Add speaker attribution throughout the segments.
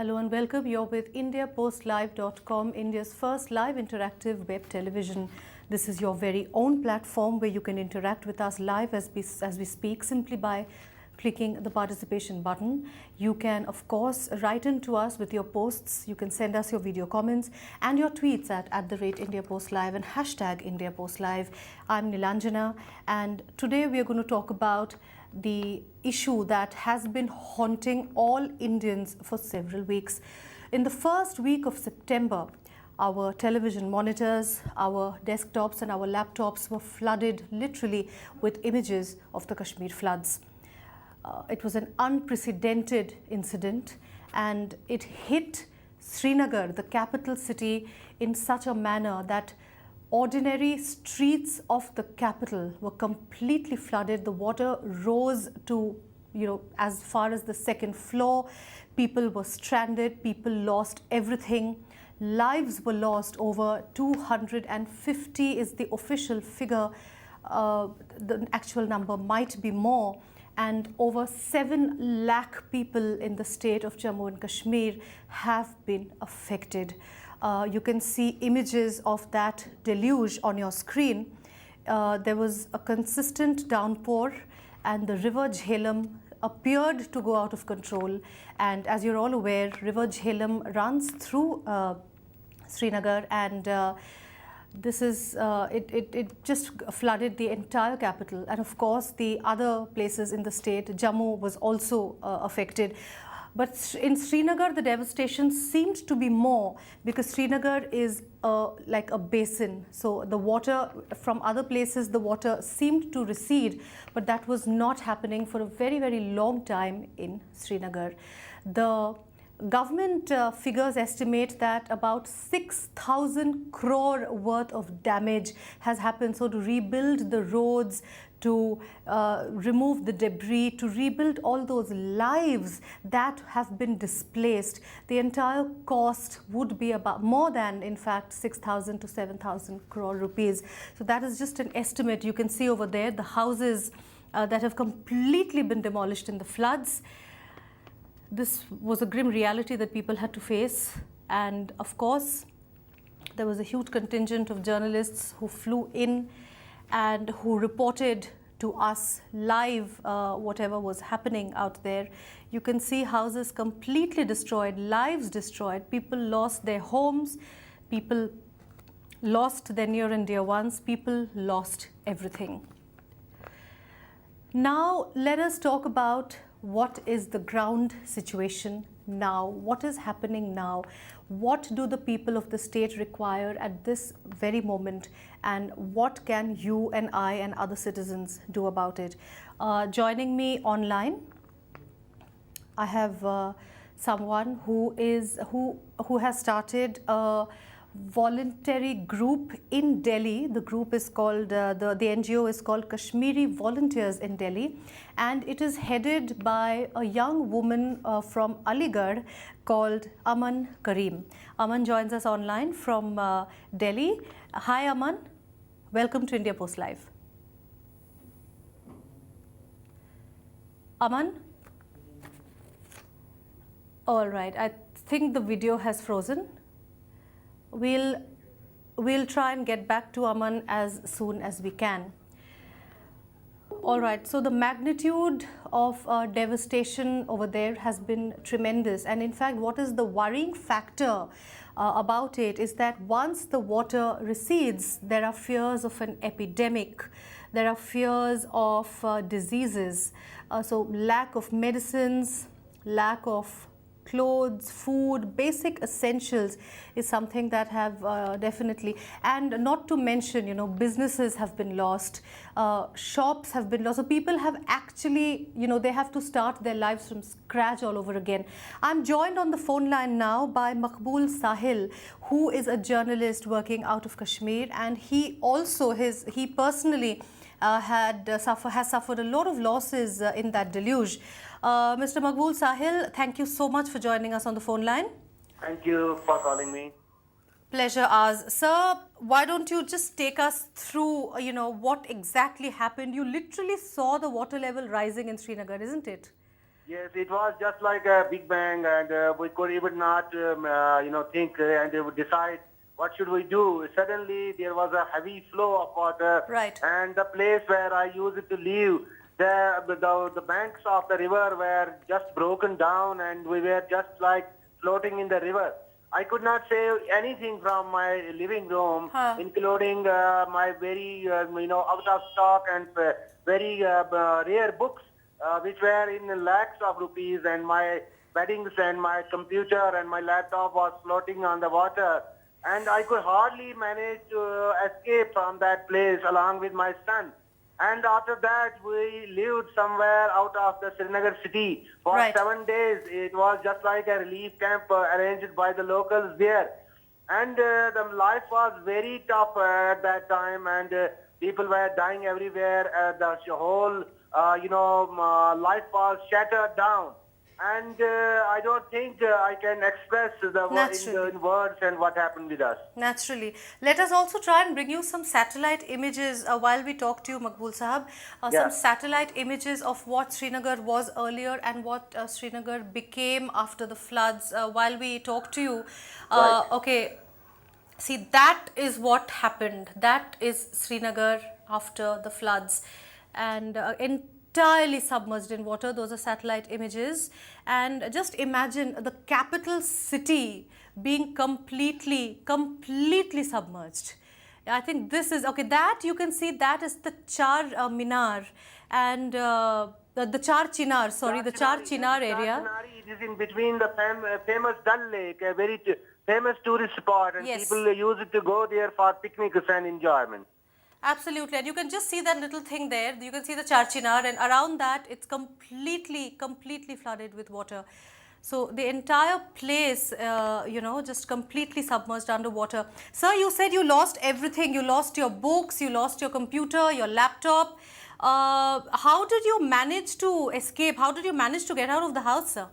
Speaker 1: Hello and welcome. You're with IndiaPostLive.com, India's first live interactive web television. This is your very own platform where you can interact with us live as we speak simply by clicking the participation button. You can, of course, write in to us with your posts. You can send us your video comments and your tweets at @IndiaPostLive and #IndiaPostLive. I'm Nilanjana, and today we are going to talk about the issue that has been haunting all Indians for several weeks. In the first week of September, our television monitors, our desktops and our laptops were flooded literally with images of the Kashmir floods. It was an unprecedented incident, and it hit Srinagar, the capital city, in such a manner that ordinary streets of the capital were completely flooded. The water rose to, as far as the second floor. People were stranded. People lost everything. Lives were lost. Over 250 is the official figure. The actual number might be more. And over 7 lakh people in the state of Jammu and Kashmir have been affected. You can see images of that deluge on your screen. There was a consistent downpour, and the river Jhelum appeared to go out of control. And as you're all aware, river Jhelum runs through Srinagar, and it just flooded the entire capital. And of course, the other places in the state, Jammu was also affected. But in Srinagar, the devastation seemed to be more because Srinagar is like a basin. So the water from other places, the water seemed to recede, but that was not happening for a very, very long time in Srinagar. The government figures estimate that about 6,000 crore worth of damage has happened. So to rebuild the roads, to remove the debris, to rebuild all those lives that have been displaced, the entire cost would be about more than, in fact, 6,000 to 7,000 crore rupees. So that is just an estimate. You can see over there the houses that have completely been demolished in the floods. This was a grim reality that people had to face. And of course, there was a huge contingent of journalists who flew in and who reported to us live whatever was happening out there. You can see houses completely destroyed, lives destroyed. People lost their homes, people lost their near and dear ones, people lost everything. Now, let us talk about what is the ground situation now? What is happening now? What do the people of the state require at this very moment? And what can you and I and other citizens do about it? Joining me online, I have someone who has started a voluntary group in Delhi. The group is called, the NGO is called Kashmiri Volunteers in Delhi, and it is headed by a young woman from Aligarh called Aman Karim. Aman joins us online from Delhi. Hi Aman, welcome to India Post Live. Aman? All right, I think the video has frozen. We'll try and get back to Aman as soon as we can. All right, so the magnitude of devastation over there has been tremendous. And in fact, what is the worrying factor about it is that once the water recedes, there are fears of an epidemic. There are fears of diseases. So lack of medicines, lack of clothes, food, basic essentials is something that have definitely, and not to mention, businesses have been lost, shops have been lost. So people have actually, they have to start their lives from scratch all over again. I'm joined on the phone line now by Maqbool Sahil, who is a journalist working out of Kashmir, and he personally has suffered a lot of losses in that deluge. Mr. Maqbool Sahil, thank you so much for joining us on the phone line.
Speaker 2: Thank you for calling me.
Speaker 1: Pleasure ours. Sir, why don't you just take us through, what exactly happened? You literally saw the water level rising in Srinagar, isn't it?
Speaker 2: Yes, it was just like a big bang, and we could even not, think and decide what should we do. Suddenly, there was a heavy flow of water,
Speaker 1: Right.
Speaker 2: and the place where I used to live, the banks of the river were just broken down, and we were just like floating in the river. I could not save anything from my living room,
Speaker 1: Huh.
Speaker 2: including my very, out of stock and very rare books, which were in lakhs of rupees, and my beddings and my computer and my laptop was floating on the water. And I could hardly manage to escape from that place along with my son. And after that, we lived somewhere out of the Srinagar city for
Speaker 1: Right.
Speaker 2: 7 days. It was just like a relief camp arranged by the locals there. And the life was very tough at that time, and people were dying everywhere. The whole, life was shattered down. And I don't think I can express
Speaker 1: Naturally.
Speaker 2: in words and what happened with us.
Speaker 1: Naturally. Let us also try and bring you some satellite images while we talk to you, Maqbool Sahab.
Speaker 2: Yeah.
Speaker 1: Some satellite images of what Srinagar was earlier and what Srinagar became after the floods while we talk to you.
Speaker 2: Right.
Speaker 1: Okay. See, that is what happened. That is Srinagar after the floods, and entirely submerged in water. Those are satellite images. And just imagine the capital city being completely submerged. I think this is, okay, that you can see, that is the Char Minar and the Char Chinar, sorry, the Char Chinar area.
Speaker 2: It is in between the famous Dal Lake, a very famous tourist spot, and
Speaker 1: Yes.
Speaker 2: people use it to go there for picnics and enjoyment.
Speaker 1: Absolutely, and you can just see that little thing there. You can see the Charchinar, and around that, it's completely flooded with water. So the entire place, just completely submerged underwater. Sir, you said you lost everything. You lost your books, you lost your computer, your laptop. How did you manage to escape? How did you manage to get out of the house, sir?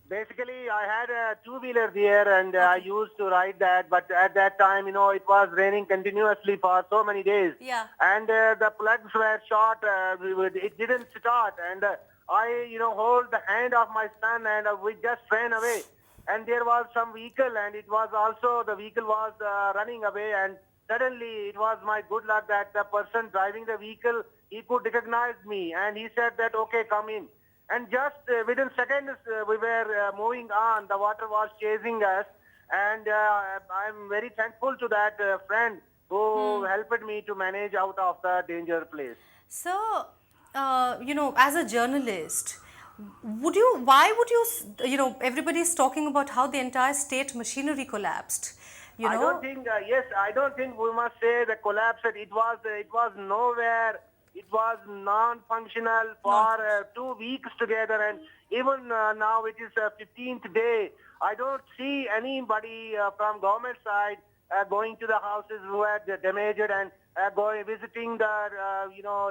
Speaker 2: Basically, I had a two-wheeler there, and I used to ride that. But at that time, it was raining continuously for so many days.
Speaker 1: Yeah.
Speaker 2: And the plugs were short. It didn't start. And I, hold the hand of my son, and we just ran away. And there was some vehicle, and it was also, the vehicle was running away. And suddenly, it was my good luck that the person driving the vehicle, he could recognize me. And he said that, okay, come in. And just within seconds, we were moving on. The water was chasing us. And I'm very thankful to that friend who helped me to manage out of the danger place.
Speaker 1: So, as a journalist, why would you, everybody's talking about how the entire state machinery collapsed.
Speaker 2: I don't think, I don't think we must say the collapse. It was nowhere. It was non-functional for 2 weeks together, and even now it is 15th day. I don't see anybody from government side going to the houses who had damaged and going visiting the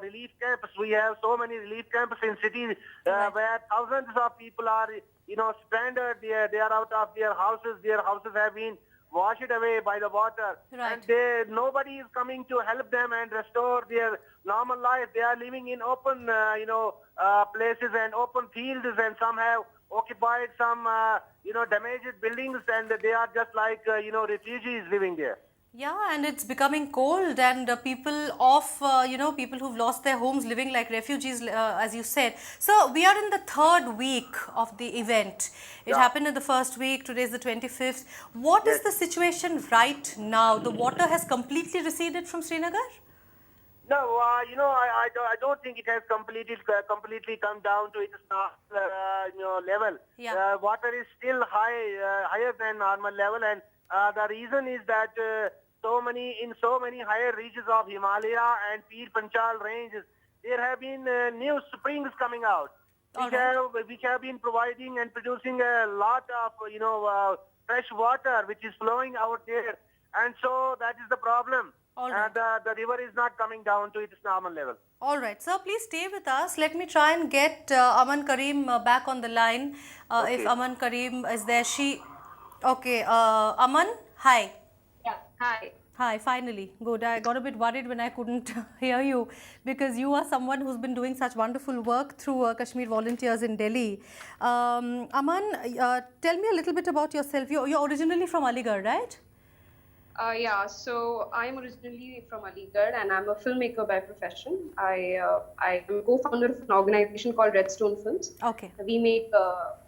Speaker 2: relief camps. We have so many relief camps in cities where thousands of people are stranded. They are out of their houses. Their houses have been washed away by the water,
Speaker 1: Right.
Speaker 2: and nobody is coming to help them and restore their normal life. They are living in open, places and open fields, and some have occupied some, damaged buildings, and they are just like, refugees living there.
Speaker 1: Yeah, and it's becoming cold, and people who've lost their homes living like refugees, as you said. So we are in the third week of the event. It
Speaker 2: Yeah.
Speaker 1: happened in the first week. Today is the 25th. What is
Speaker 2: Yes.
Speaker 1: the situation right now? The water has completely receded from Srinagar?
Speaker 2: No, I don't think it has completely come down to its level.
Speaker 1: Yeah.
Speaker 2: Water is still higher than normal level, and the reason is that so many higher reaches of Himalaya and Pir Panchal ranges, there have been new springs coming out, which have been providing and producing a lot of fresh water, which is flowing out there, and so that is the problem.
Speaker 1: All right.
Speaker 2: The river is not coming down to its normal level.
Speaker 1: All right, sir, please stay with us. Let me try and get Aman Karim back on the line. If
Speaker 2: Okay.
Speaker 1: Aman Karim is there, Okay, Aman, hi.
Speaker 3: Yeah, hi.
Speaker 1: Hi, finally. Good. I got a bit worried when I couldn't hear you because you are someone who's been doing such wonderful work through Kashmir Volunteers in Delhi. Aman, tell me a little bit about yourself. You're originally from Aligarh, right?
Speaker 3: Yeah, so I'm originally from Aligarh and I'm a filmmaker by profession. I am a co-founder of an organization called Redstone Films.
Speaker 1: Okay.
Speaker 3: We make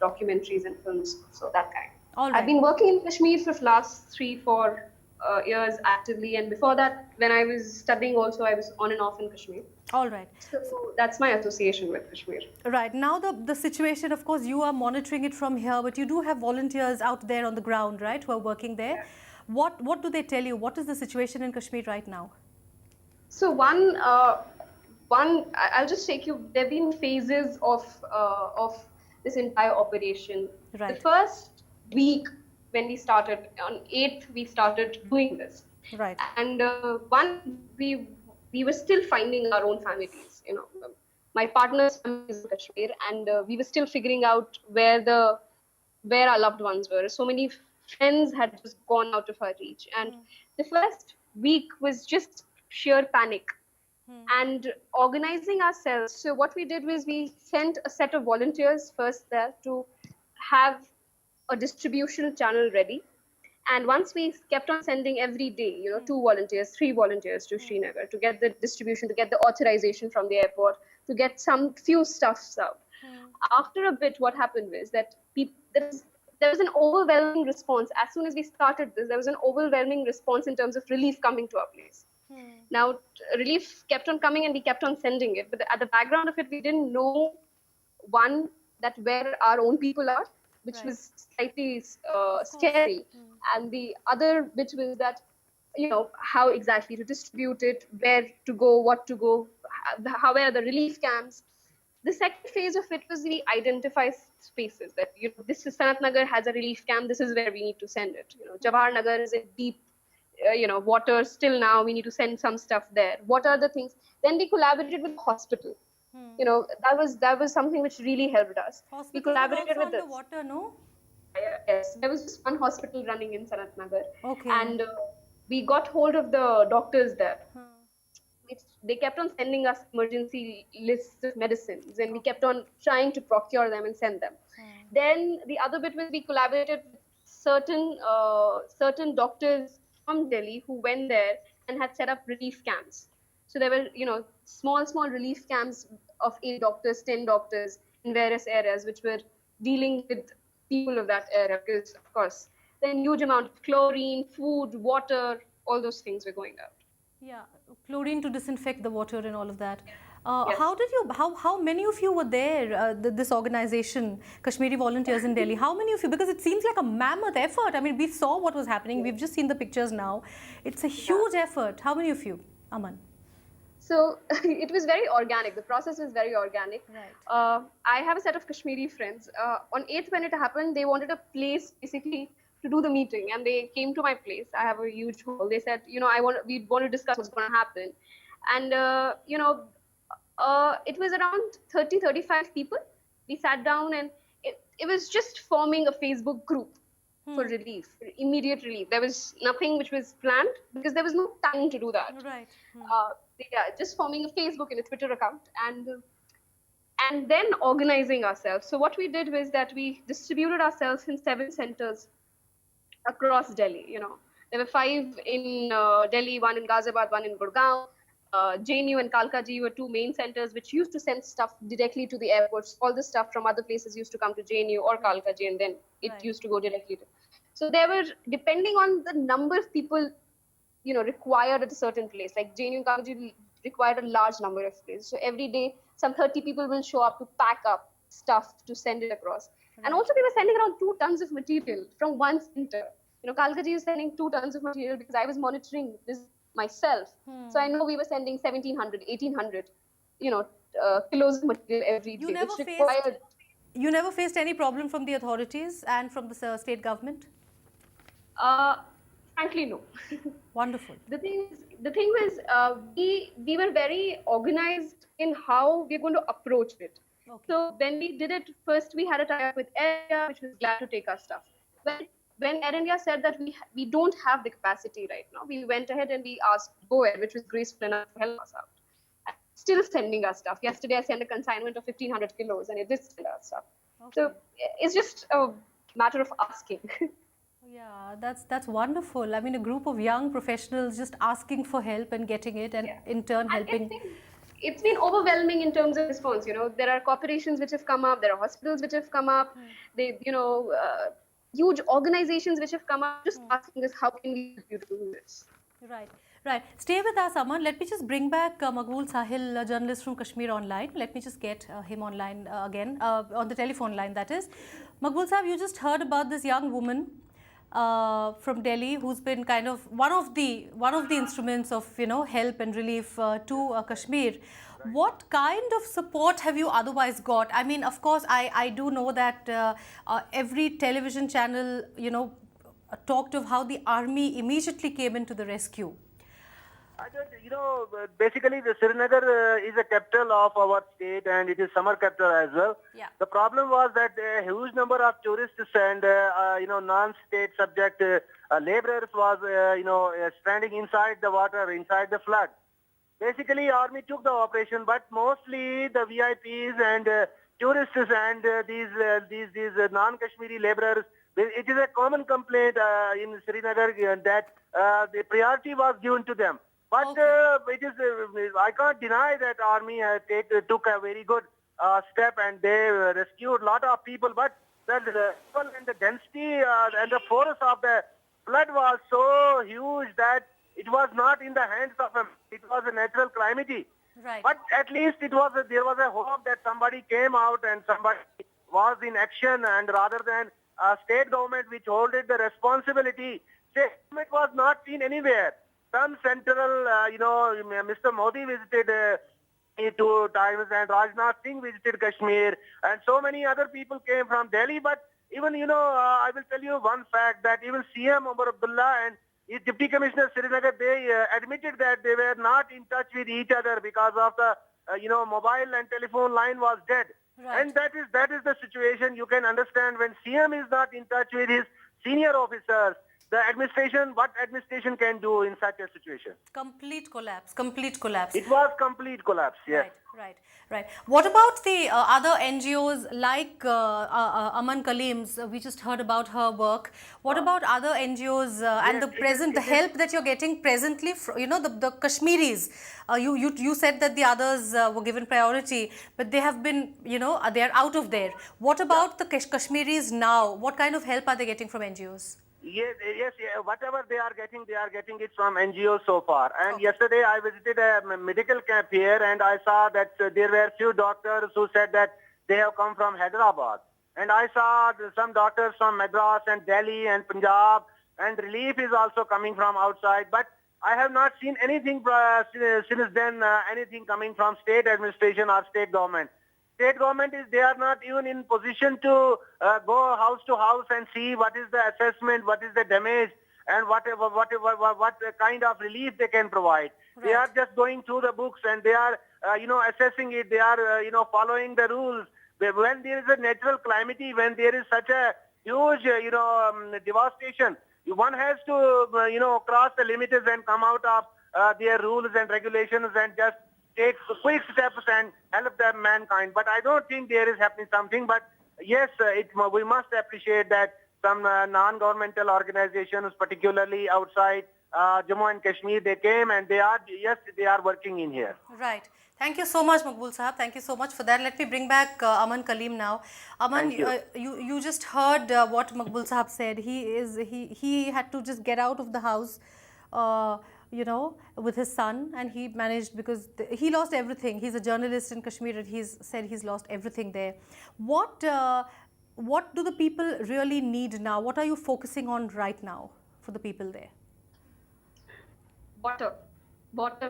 Speaker 3: documentaries and films, so that kind.
Speaker 1: All
Speaker 3: I've
Speaker 1: right.
Speaker 3: been working in Kashmir for the last 3-4 years actively, and before that, when I was studying also, I was on and off in Kashmir.
Speaker 1: All right.
Speaker 3: So that's my association with Kashmir.
Speaker 1: Right. Now the situation, of course, you are monitoring it from here, but you do have volunteers out there on the ground, right, who are working there.
Speaker 3: Yeah.
Speaker 1: What do they tell you? What is the situation in Kashmir right now?
Speaker 3: So I'll just take you. There've been phases of this entire operation.
Speaker 1: Right.
Speaker 3: The first week when we started, on 8th, we started doing this.
Speaker 1: Right.
Speaker 3: And we were still finding our own families. You know, my partner's family is in Kashmir, and we were still figuring out where our loved ones were. So many friends had just gone out of our reach, and the first week was just sheer panic and organizing ourselves. So what we did was we sent a set of volunteers first there to have a distribution channel ready. And once we kept on sending every day, 2 volunteers, 3 volunteers to Srinagar to get the distribution, to get the authorization from the airport, to get some few stuffs out. After a bit, what happened was that there was an overwhelming response. As soon as we started this, there was an overwhelming response in terms of relief coming to our place. Now, relief kept on coming and we kept on sending it. But at the background of it, we didn't know, one, that where our own people are, which
Speaker 1: Right.
Speaker 3: was slightly scary. And the other bit was that, how exactly to distribute it, where to go, what to go, where are the relief camps. The second phase of it was we identify spaces that, this is Sanat Nagar has a relief camp, this is where we need to send it. Jawahar Nagar is in deep, water still now, we need to send some stuff there. What are the things? Then we collaborated with the hospital. That was something which really helped us. We
Speaker 1: Hospitals are
Speaker 3: collaborated
Speaker 1: also
Speaker 3: with this.
Speaker 1: underwater, no?
Speaker 3: Yes, there was just one hospital running in Sanat Nagar.
Speaker 1: Okay.
Speaker 3: And we got hold of the doctors there. They kept on sending us emergency lists of medicines, and we kept on trying to procure them and send them. Then the other bit was we collaborated with certain doctors from Delhi who went there and had set up relief camps. So there were, small relief camps of 8 doctors, 10 doctors in various areas, which were dealing with people of that area, because of course, then huge amount of chlorine, food, water, all those things were going out.
Speaker 1: Yeah, chlorine to disinfect the water and all of that.
Speaker 3: Yes.
Speaker 1: How many of you were there, this organization, Kashmiri Volunteers in Delhi? How many of you? Because it seems like a mammoth effort. I mean, we saw what was happening. We've just seen the pictures now. It's a huge effort. How many of you, Aman?
Speaker 3: So it was very organic. The process was very organic.
Speaker 1: Right.
Speaker 3: I have a set of Kashmiri friends. On 8th, when it happened, they wanted a place basically to do the meeting, and they came to my place. I have a huge hall. They said, we want to discuss what's going to happen, and it was around 30-35 people. We sat down, and it was just forming a Facebook group for relief, for immediate relief. There was nothing which was planned because there was no time to do that.
Speaker 1: Right.
Speaker 3: Just forming a Facebook and a Twitter account, and then organizing ourselves. So what we did was that we distributed ourselves in 7 centers across Delhi. There were 5 in Delhi, 1 in Ghaziabad, 1 in Gurgaon. JNU and Kalkaji were 2 main centers which used to send stuff directly to the airports. All the stuff from other places used to come to JNU or Kalkaji, and then it used to go directly to. So there were, depending on the number of people, required at a certain place. Like JNU and Kalkaji required a large number of places. So every day, some 30 people will show up to pack up stuff to send it across. And also we were sending around 2 tons of material from one center. Kalkaji is sending 2 tons of material because I was monitoring this myself. So I know we were sending 1,700, 1,800, kilos of material every day.
Speaker 1: You never faced any problem from the authorities and from the state government?
Speaker 3: Frankly, no.
Speaker 1: Wonderful.
Speaker 3: The thing was, we were very organized in how we're going to approach it. Okay. So when we did it, first we had a tie-up with Air, which was glad to take our stuff. When when Air India said that we don't have the capacity right now, we went ahead and we asked Go Air, which was graceful enough to help us out. And still sending us stuff. Yesterday, I sent a consignment of 1,500 kilos, and it did send us stuff. So
Speaker 1: Okay.
Speaker 3: it's just a matter of asking.
Speaker 1: Yeah, that's wonderful. I mean, a group of young professionals just asking for help and getting it, and
Speaker 3: Yeah.
Speaker 1: in turn
Speaker 3: And
Speaker 1: helping.
Speaker 3: it's been overwhelming in terms of response. There are corporations which have come up, there are hospitals which have come up, huge organizations which have come up just asking us, how can we help you do this?
Speaker 1: Right, right. Stay with us, Aman. Let me just bring back Maqbool Sahil, a journalist from Kashmir Online. Let me just get him online again, on the telephone line, that is. Maqbool Sahib, you just heard about this young woman from Delhi who's been kind of one of the instruments of help and relief to Kashmir. What kind of support have you otherwise got? I mean, of course, I do know that every television channel talked of how the army immediately came into the rescue.
Speaker 2: I don't, basically the Srinagar is a capital of our state and it is summer capital as well.
Speaker 1: Yeah.
Speaker 2: The problem was that a huge number of tourists and, non-state subject laborers was, stranding inside the water, inside the flood. Basically, army took the operation, but mostly the VIPs and tourists and these non-Kashmiri laborers. It is a common complaint in Srinagar that the priority was given to them. But
Speaker 1: Okay.
Speaker 2: I can't deny that army took a very good step and they rescued a lot of people. But the level and the density and the force of the flood was so huge that it was not in the hands of them. It was a natural calamity.
Speaker 1: Right.
Speaker 2: But at least there was a hope that somebody came out and somebody was in action, and rather than state government which holded the responsibility, state government was not seen anywhere. Some central, Mr. Modi visited 2 times and Rajnath Singh visited Kashmir and so many other people came from Delhi. But even, I will tell you one fact that even CM Omar Abdullah and his Deputy Commissioner Srinagar, they admitted that they were not in touch with each other because of the, mobile and telephone line was dead.
Speaker 1: Right.
Speaker 2: And that is the situation. You can understand when CM is not in touch with his senior officers, what administration can do in such a situation?
Speaker 1: Complete collapse. Complete collapse.
Speaker 2: It was complete collapse, yes.
Speaker 1: Right. What about the other NGOs like Aman Kalim's? We just heard about her work. What about other NGOs and the help that you're getting presently? The Kashmiris. You said that the others were given priority, but they have been, they are out of there. What about the Kashmiris now? What kind of help are they getting from NGOs?
Speaker 2: Yes. Whatever they are getting it from NGOs so far. And yesterday I visited a medical camp here and I saw that there were few doctors who said that they have come from Hyderabad. And I saw some doctors from Madras and Delhi and Punjab, and relief is also coming from outside. But I have not seen anything since then, anything coming from state administration or state government. State government they are not even in position to go house to house and see what is the assessment, what is the damage, and what kind of relief they can provide. Right. They are just going through the books and they are, assessing it. They are, following the rules. When there is a natural calamity, when there is such a huge, devastation, one has to, cross the limits and come out of their rules and regulations and just take quick steps and help the mankind. But I don't think there is happening something. But yes, we must appreciate that some non-governmental organizations, particularly outside Jammu and Kashmir, they came and they are working in here.
Speaker 1: Right. Thank you so much, Maqbool Sahab. Thank you so much for that. Let me bring back Aman Kalim now. Aman, you just heard what Maqbool Sahab said. He had to just get out of the house. With his son, and he managed because he lost everything. He's a journalist in Kashmir and he's said he's lost everything there. What do the people really need now? What are you focusing on right now for the people there?
Speaker 3: Water,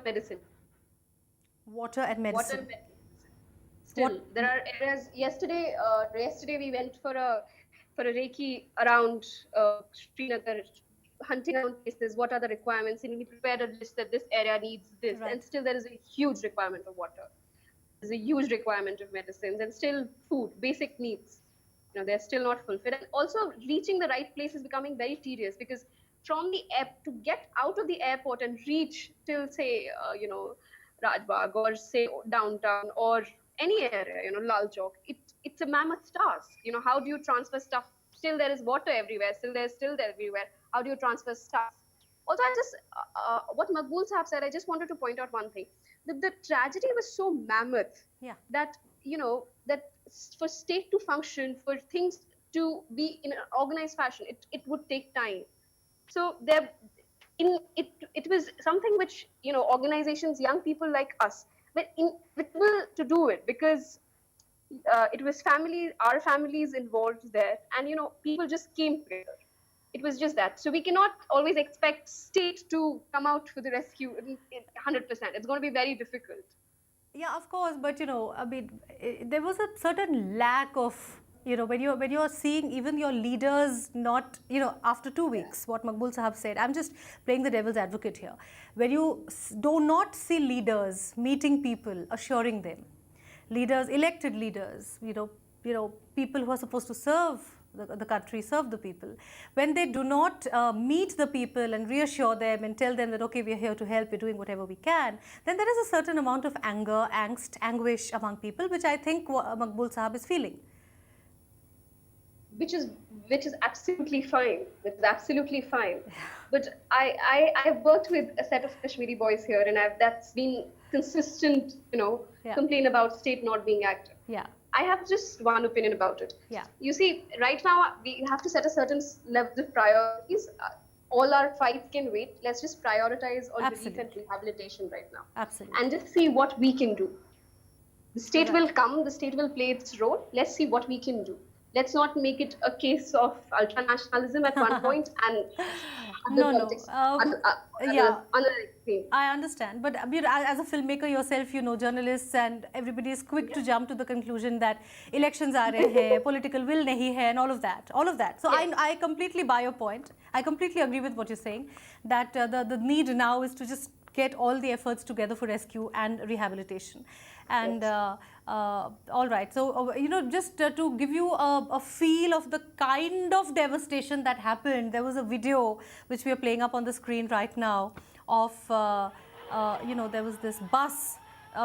Speaker 3: medicine.
Speaker 1: Water and medicine.
Speaker 3: Still, there are areas. Yesterday we went for a recce around Srinagar, hunting down places, what are the requirements, and we prepared a list that this area needs this, right. And still there is a huge requirement of water. There's a huge requirement of medicines and still food, basic needs. they're still not fulfilled. And also reaching the right place is becoming very tedious, because from the air to get out of the airport and reach till, say, Rajbagh, or say downtown, or any area, Lal Chowk, it's a mammoth task. How do you transfer stuff? Still there is water everywhere. Still there everywhere. How do you transfer stuff? Also, I just what Maqbool Sahab said, I just wanted to point out one thing: that the tragedy was so mammoth,
Speaker 1: Yeah.
Speaker 3: that that for state to function, for things to be in an organized fashion, it would take time. So it was something which organizations, young people like us, were inevitable to do it, because it was our families involved there, and people just came together. It was just that. So we cannot always expect state to come out for the rescue in 100%. It's going to be very difficult.
Speaker 1: Yeah, of course, but I mean, there was a certain lack of, when you're seeing even your leaders not, after 2 weeks, what Maqbool Sahab said, I'm just playing the devil's advocate here, when you do not see leaders meeting people, assuring them, leaders, elected leaders, people who are supposed to serve the country, serve the people, when they do not meet the people and reassure them and tell them that, okay, we are here to help, we're doing whatever we can, then there is a certain amount of anger, angst, anguish among people, which I think Maqbool Sahab is feeling.
Speaker 3: Which is absolutely fine. It's absolutely fine. But I've worked with a set of Kashmiri boys here, and that's been consistent, complaint about state not being active.
Speaker 1: Yeah.
Speaker 3: I have just one opinion about it.
Speaker 1: Yeah.
Speaker 3: You see, right now we have to set a certain level of priorities. All our fights can wait. Let's just prioritize on relief and rehabilitation right now.
Speaker 1: Absolutely.
Speaker 3: And just see what we can do. The state will come, the state will play its role. Let's see what we can do. Let's not make it a case of ultranationalism at one point and politics.
Speaker 1: Yeah,
Speaker 3: Thing.
Speaker 1: I understand. But as a filmmaker yourself, journalists and everybody is quick to jump to the conclusion that elections are rahe hai, political will nahi hai, and all of that. So yes. I completely buy your point. I completely agree with what you're saying, that the need now is to just get all the efforts together for rescue and rehabilitation. And yes. All right, so just to give you a feel of the kind of devastation that happened, there was a video which we are playing up on the screen right now of there was this bus.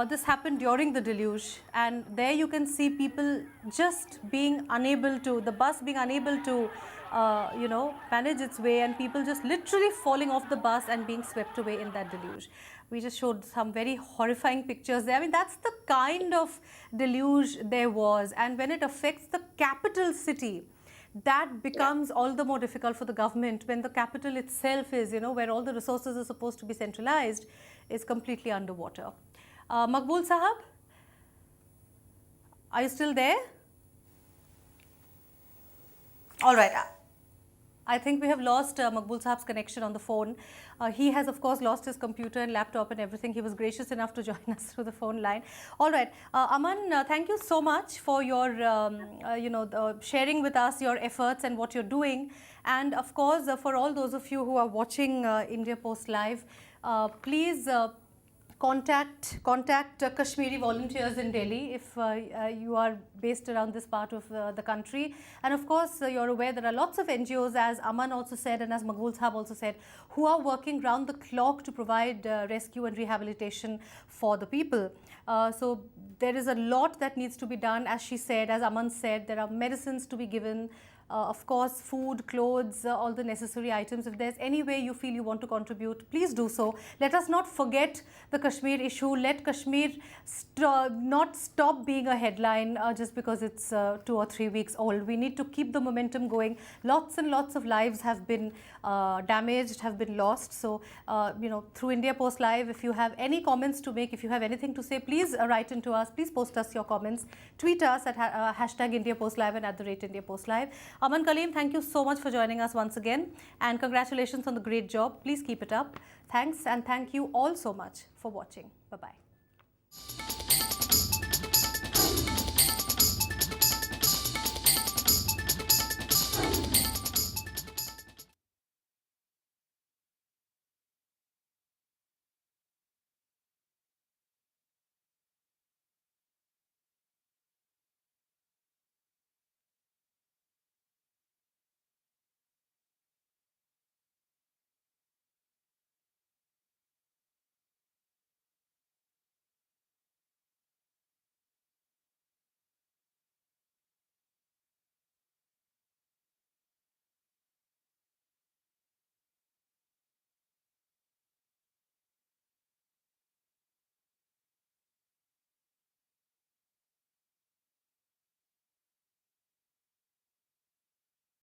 Speaker 1: This happened during the deluge, and there you can see people just being unable to, the bus being unable to manage its way, and people just literally falling off the bus and being swept away in that deluge. We just showed some very horrifying pictures there. I mean, that's the kind of deluge there was. And when it affects the capital city, that becomes all the more difficult for the government, when the capital itself is, where all the resources are supposed to be centralized, is completely underwater. Maqbool Sahab, are you still there? All right. I think we have lost Maqbool Sahab's connection on the phone. He has, of course, lost his computer and laptop and everything. He was gracious enough to join us through the phone line. All right. Aman, thank you so much for your, sharing with us your efforts and what you're doing. And, of course, for all those of you who are watching India Post Live, please contact Kashmiri volunteers in Delhi if you are based around this part of the country. And of course, you're aware there are lots of NGOs, as Aman also said and as Maqbool Sahab also said, who are working round the clock to provide rescue and rehabilitation for the people. So there is a lot that needs to be done. As she said, as Aman said, there are medicines to be given. Of course, food, clothes, all the necessary items. If there's any way you feel you want to contribute, please do so. Let us not forget the Kashmir issue. Let Kashmir not stop being a headline just because it's 2 or 3 weeks old. We need to keep the momentum going. Lots and lots of lives have been damaged, have been lost. So, through India Post Live, if you have any comments to make, if you have anything to say, please write into us. Please post us your comments. Tweet us at hashtag India Post Live and @India Post Live. Aman Kaleem, thank you so much for joining us once again, and congratulations on the great job. Please keep it up. Thanks, and thank you all so much for watching. Bye-bye.